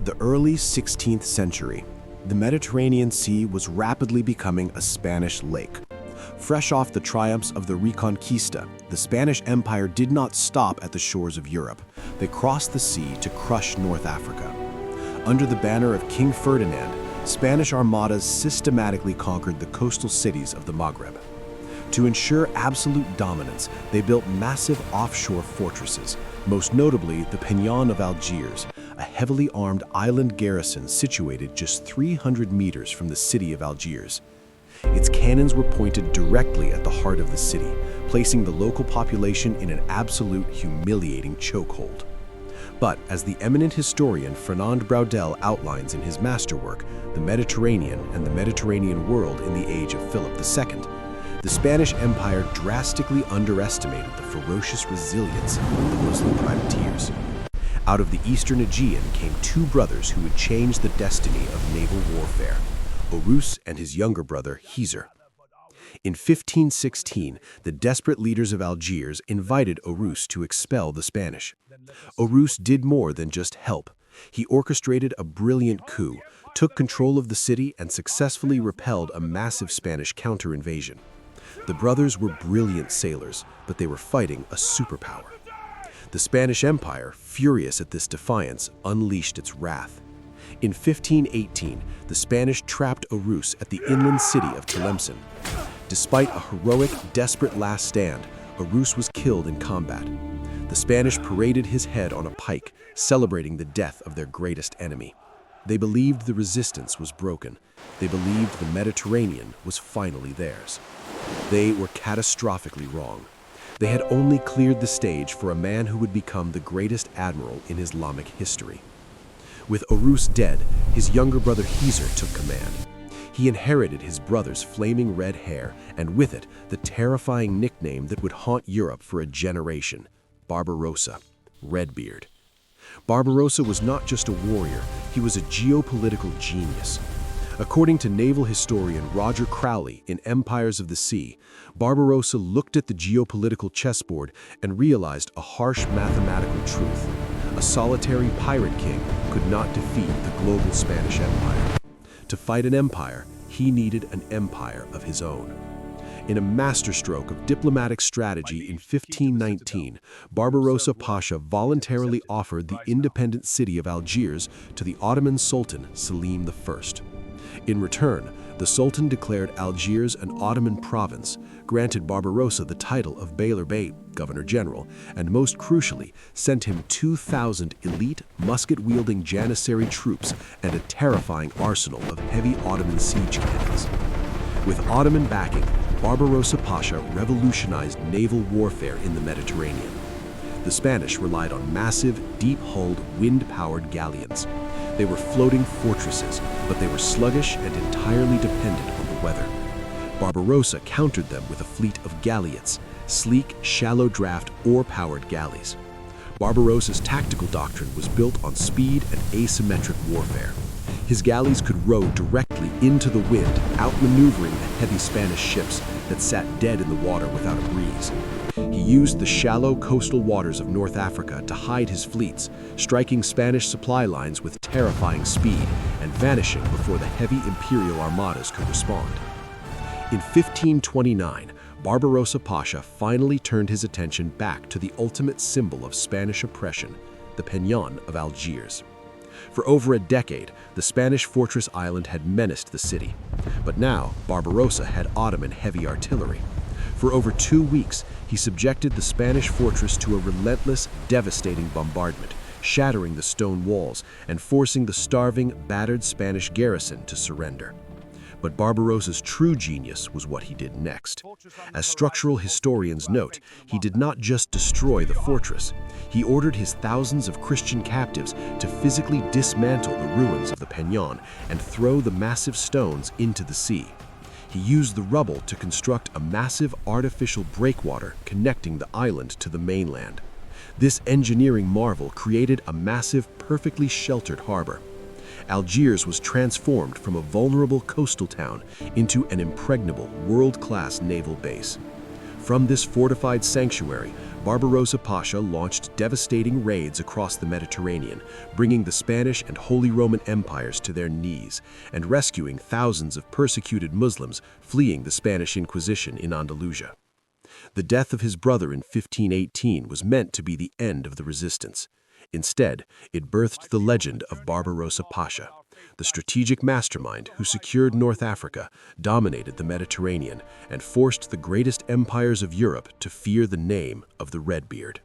The early 16th century, the Mediterranean Sea was rapidly becoming a Spanish lake. Fresh off the triumphs of the Reconquista, the Spanish Empire did not stop at the shores of Europe. They crossed the sea to crush North Africa. Under the banner of King Ferdinand, Spanish armadas systematically conquered the coastal cities of the Maghreb. To ensure absolute dominance, they built massive offshore fortresses, most notably the Peñón of Algiers, a heavily armed island garrison situated just 300 meters from the city of Algiers. Its cannons were pointed directly at the heart of the city, placing the local population in an absolute humiliating chokehold. But as the eminent historian Fernand Braudel outlines in his masterwork, The Mediterranean and the Mediterranean World in the Age of Philip II, the Spanish Empire drastically underestimated the ferocious resilience of the Muslim privateers. Out of the eastern Aegean came two brothers who would change the destiny of naval warfare, Oruç and his younger brother Hızır. In 1516, the desperate leaders of Algiers invited Oruç to expel the Spanish. Oruç did more than just help. He orchestrated a brilliant coup, took control of the city, and successfully repelled a massive Spanish counter-invasion. The brothers were brilliant sailors, but they were fighting a superpower. The Spanish Empire, furious at this defiance, unleashed its wrath. In 1518, the Spanish trapped Oruç at the inland city of Tlemcen. Despite a heroic, desperate last stand, Oruç was killed in combat. The Spanish paraded his head on a pike, celebrating the death of their greatest enemy. They believed the resistance was broken. They believed the Mediterranean was finally theirs. They were catastrophically wrong. They had only cleared the stage for a man who would become the greatest admiral in Islamic history. With Oruç dead, his younger brother Hızır took command. He inherited his brother's flaming red hair, and with it, the terrifying nickname that would haunt Europe for a generation, Barbarossa, Redbeard. Barbarossa was not just a warrior, he was a geopolitical genius. According to naval historian Roger Crowley in Empires of the Sea, Barbarossa looked at the geopolitical chessboard and realized a harsh mathematical truth. A solitary pirate king could not defeat the global Spanish Empire. To fight an empire, he needed an empire of his own. In a masterstroke of diplomatic strategy in 1519, Barbarossa Pasha voluntarily offered the independent city of Algiers to the Ottoman Sultan Selim I. In return, the Sultan declared Algiers an Ottoman province, granted Barbarossa the title of Beylerbey, Governor-General, and most crucially, sent him 2,000 elite, musket-wielding Janissary troops and a terrifying arsenal of heavy Ottoman siege cannons. With Ottoman backing, Barbarossa Pasha revolutionized naval warfare in the Mediterranean. The Spanish relied on massive, deep-hulled, wind-powered galleons. They were floating fortresses, but they were sluggish and entirely dependent on the weather. Barbarossa countered them with a fleet of galleots, sleek, shallow-draft, oar-powered galleys. Barbarossa's tactical doctrine was built on speed and asymmetric warfare. His galleys could row directly into the wind, outmaneuvering the heavy Spanish ships that sat dead in the water without a breeze. He used the shallow coastal waters of North Africa to hide his fleets, striking Spanish supply lines with terrifying speed and vanishing before the heavy imperial armadas could respond. In 1529, Barbarossa Pasha finally turned his attention back to the ultimate symbol of Spanish oppression, the Peñón of Algiers. For over a decade, the Spanish fortress island had menaced the city. But now, Barbarossa had Ottoman heavy artillery. For over 2 weeks, he subjected the Spanish fortress to a relentless, devastating bombardment, shattering the stone walls and forcing the starving, battered Spanish garrison to surrender. But Barbarossa's true genius was what he did next. As structural historians note, he did not just destroy the fortress. He ordered his thousands of Christian captives to physically dismantle the ruins of the Peñón and throw the massive stones into the sea. He used the rubble to construct a massive artificial breakwater connecting the island to the mainland. This engineering marvel created a massive, perfectly sheltered harbor. Algiers was transformed from a vulnerable coastal town into an impregnable, world-class naval base. From this fortified sanctuary, Barbarossa Pasha launched devastating raids across the Mediterranean, bringing the Spanish and Holy Roman Empires to their knees and rescuing thousands of persecuted Muslims fleeing the Spanish Inquisition in Andalusia. The death of his brother in 1518 was meant to be the end of the resistance. Instead, it birthed the legend of Barbarossa Pasha, the strategic mastermind who secured North Africa, dominated the Mediterranean, and forced the greatest empires of Europe to fear the name of the Redbeard.